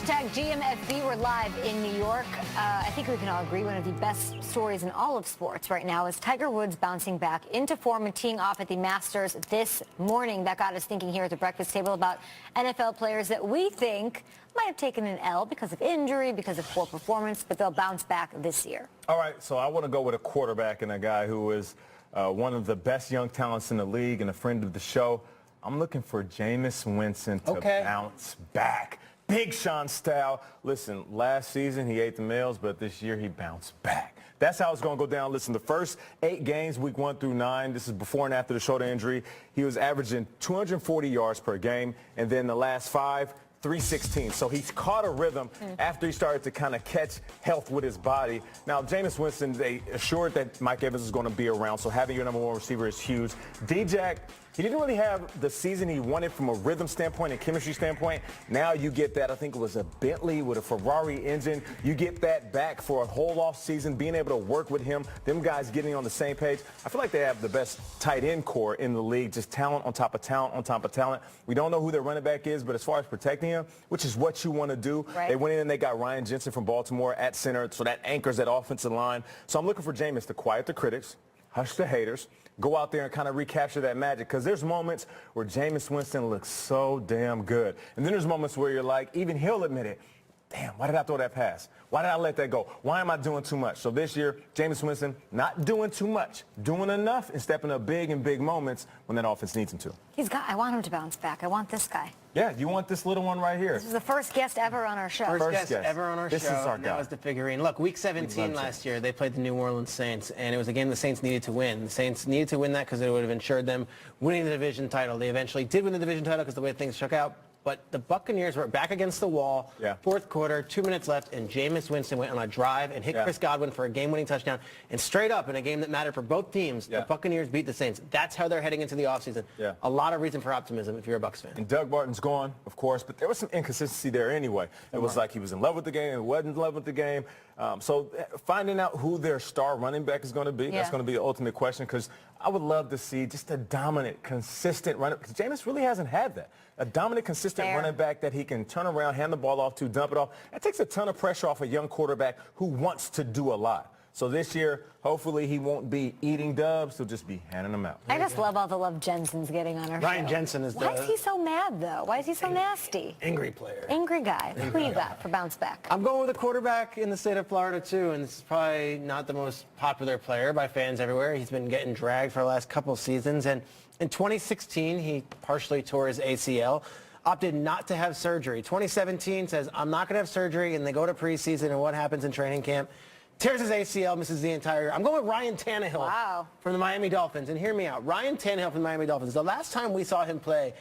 Hashtag GMFB, we're live in New York. I think we can all agree one of the best stories in all of sports right now is Tiger Woods bouncing back into form and teeing off at the Masters this morning. That got us thinking here at the breakfast table about NFL players that we think might have taken an L because of injury, because of poor performance, but they'll bounce back this year. All right, so I want to go with a quarterback and a guy who is one of the best young talents in the league and a friend of the show. I'm looking for Jameis Winston to bounce back. Big Sean style. Listen, last season he ate the meals, but this year he bounced back. That's how it's going to go down. Listen, the first 8 games, week 1 through 9, this is before and after the shoulder injury, he was averaging 240 yards per game, and then the last 5, 316. So he's caught a rhythm after he started to kind of catch health with his body. Now, Jameis Winston, they assured that Mike Evans is going to be around, so having your number 1 receiver is huge. D-Jack, he didn't really have the season he wanted from a rhythm standpoint and chemistry standpoint. Now you get that. I think it was a Bentley with a Ferrari engine. You get that back for a whole off season, being able to work with him, them guys getting on the same page. I feel like they have the best tight end core in the league, just talent on top of talent on top of talent. We don't know who their running back is, but as far as protecting him, which is what you want to do, they went in and they got Ryan Jensen from Baltimore at center, so that anchors that offensive line. So I'm looking for Jameis to quiet the critics, hush the haters, go out there and kind of recapture that magic, because there's moments where Jameis Winston looks so damn good. And then there's moments where you're like, even he'll admit it, damn, why did I throw that pass? Why did I let that go? Why am I doing too much? So this year, Jameis Winston not doing too much, doing enough and stepping up big in big moments when that offense needs him to. I want him to bounce back. I want this guy. Yeah, you want this little one right here. This is the first guest ever on our show. First guest ever on our show. This is our guy. That was the figurine. Look, week 17 last year, they played the New Orleans Saints, and it was a game the Saints needed to win. The Saints needed to win that because it would have ensured them winning the division title. They eventually did win the division title because the way things shook out. But the Buccaneers were back against the wall, fourth quarter, 2 minutes left, and Jameis Winston went on a drive and hit Chris Godwin for a game-winning touchdown. And straight up, in a game that mattered for both teams, the Buccaneers beat the Saints. That's how they're heading into the offseason. A lot of reason for optimism if you're a Bucs fan. And Doug Martin's gone, of course, but there was some inconsistency there anyway. It was like he was in love with the game and wasn't in love with the game. So finding out who their star running back is going to be, that's going to be the ultimate question, because I would love to see just a dominant, consistent runner, because Jameis really hasn't had that. A dominant, consistent running back that he can turn around, hand the ball off to, dump it off. That takes a ton of pressure off a young quarterback who wants to do a lot. So this year, hopefully he won't be eating dubs. He'll just be handing them out. I just love all the love Jensen's getting on our show. Ryan Jensen is Why is he so mad, though? Why is he so nasty? Angry player. Angry guy. Who you got for bounce back? I'm going with a quarterback in the state of Florida, too, and this is probably not the most popular player by fans everywhere. He's been getting dragged for the last couple of seasons, and in 2016, he partially tore his ACL. Opted not to have surgery. 2017 says, I'm not going to have surgery, and they go to preseason, and what happens in training camp? Tears his ACL, misses the entire year. I'm going with Ryan Tannehill from the Miami Dolphins, and hear me out. Ryan Tannehill from the Miami Dolphins. The last time we saw him play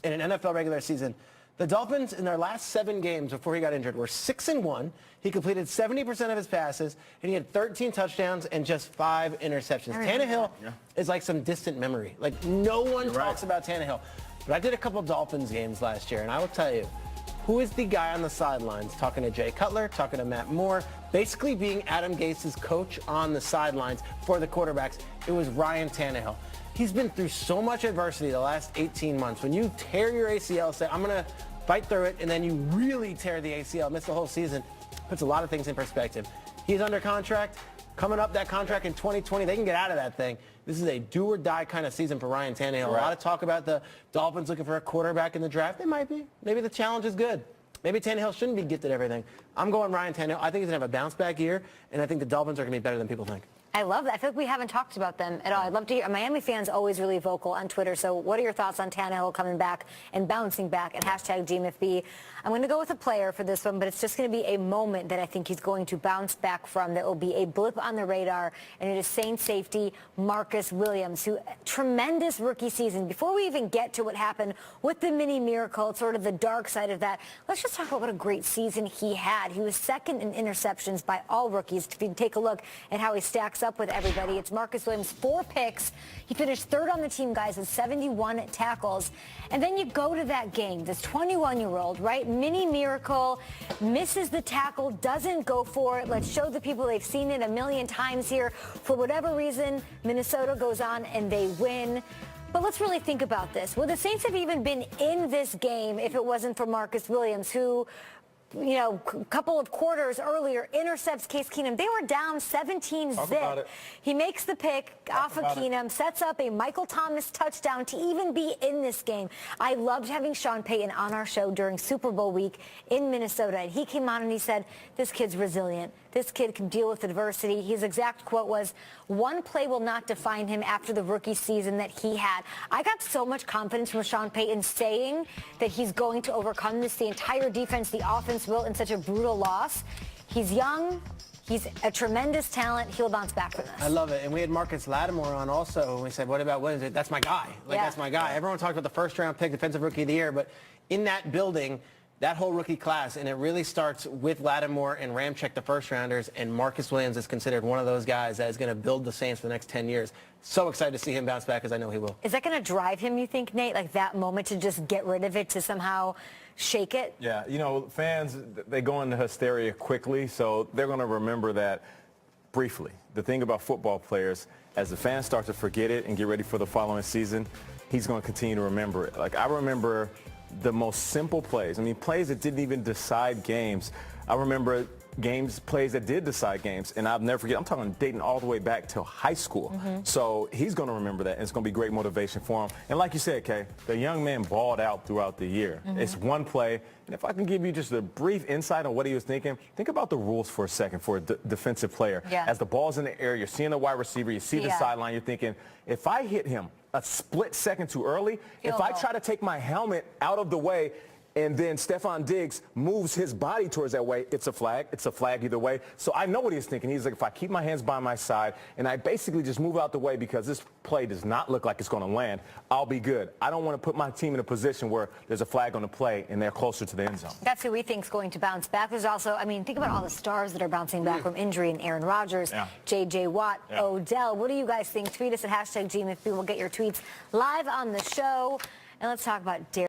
in an NFL regular season, the Dolphins in their last 7 games before he got injured were 6-1. He completed 70% of his passes, and he had 13 touchdowns and just 5 interceptions. Tannehill is like some distant memory. Like, no one talks about Tannehill. But I did a couple Dolphins games last year, and I will tell you, who is the guy on the sidelines talking to Jay Cutler, talking to Matt Moore, basically being Adam Gase's coach on the sidelines for the quarterbacks? It was Ryan Tannehill. He's been through so much adversity the last 18 months. When you tear your ACL, say, I'm going to fight through it, and then you really tear the ACL, miss the whole season, puts a lot of things in perspective. He's under contract. Coming up, that contract in 2020, they can get out of that thing. This is a do-or-die kind of season for Ryan Tannehill. A lot of talk about the Dolphins looking for a quarterback in the draft. They might be. Maybe the challenge is good. Maybe Tannehill shouldn't be gifted everything. I'm going Ryan Tannehill. I think he's going to have a bounce-back year, and I think the Dolphins are going to be better than people think. I love that. I feel like we haven't talked about them at all. I'd love to hear. Miami fans always really vocal on Twitter. So what are your thoughts on Tannehill coming back and bouncing back at hashtag GMFB? I'm going to go with a player for this one, but it's just going to be a moment that I think he's going to bounce back from that will be a blip on the radar, and it is Saints safety Marcus Williams, who tremendous rookie season. Before we even get to what happened with the mini miracle, it's sort of the dark side of that, let's just talk about what a great season he had. He was second in interceptions by all rookies. If you take a look at how he stacks up with everybody, it's Marcus Williams, 4 picks. He finished 3rd on the team, guys, with 71 tackles. And then you go to that game, this 21-year-old, right? Mini miracle, misses the tackle, doesn't go for it. Let's show the people they've seen it a million times here. For whatever reason, Minnesota goes on and they win. But let's really think about this. Would the Saints have even been in this game if it wasn't for Marcus Williams, who couple of quarters earlier, intercepts Case Keenum. They were down 17-zip. He makes the pick off of Keenum, sets up a Michael Thomas touchdown to even be in this game. I loved having Sean Payton on our show during Super Bowl week in Minnesota, and he came on and he said, this kid's resilient. This kid can deal with adversity. His exact quote was, one play will not define him after the rookie season that he had. I got so much confidence from Sean Payton saying that he's going to overcome this. The entire defense, the offense will in such a brutal loss. He's young. He's a tremendous talent. He'll bounce back from this. I love it. And we had Marcus Lattimore on also, and we said, what about Williams? That's my guy. That's my guy. Everyone talked about the first-round pick, Defensive Rookie of the Year, but in that building, that whole rookie class, and it really starts with Lattimore and Ramczyk, the first-rounders, and Marcus Williams is considered one of those guys that is going to build the Saints for the next 10 years. So excited to see him bounce back, as I know he will. Is that going to drive him, you think, Nate, like that moment to just get rid of it, to somehow shake it? Yeah, fans, they go into hysteria quickly, so they're going to remember that briefly. The thing about football players, as the fans start to forget it and get ready for the following season, he's going to continue to remember it. Like, I remember the most simple plays. I mean, plays that didn't even decide games. I remember plays that did decide games, and I'll never forget. I'm talking dating all the way back to high school. So he's going to remember that, and it's going to be great motivation for him. And like you said, Kay, the young man balled out throughout the year. It's one play, and if I can give you just a brief insight on what he was thinking, think about the rules for a second for a defensive player. As the ball's in the air, you're seeing the wide receiver, you see the sideline, you're thinking, if I hit him a split second too early, if I try to take my helmet out of the way, and then Stephon Diggs moves his body towards that way, it's a flag. It's a flag either way. So I know what he's thinking. He's like, if I keep my hands by my side and I basically just move out the way because this play does not look like it's going to land, I'll be good. I don't want to put my team in a position where there's a flag on the play and they're closer to the end zone. That's who we think is going to bounce back. There's also, I mean, think about all the stars that are bouncing back from injury, and Aaron Rodgers, J.J. Watt, Odell. What do you guys think? Tweet us at #GMFB. We'll get your tweets live on the show. And let's talk about Derek.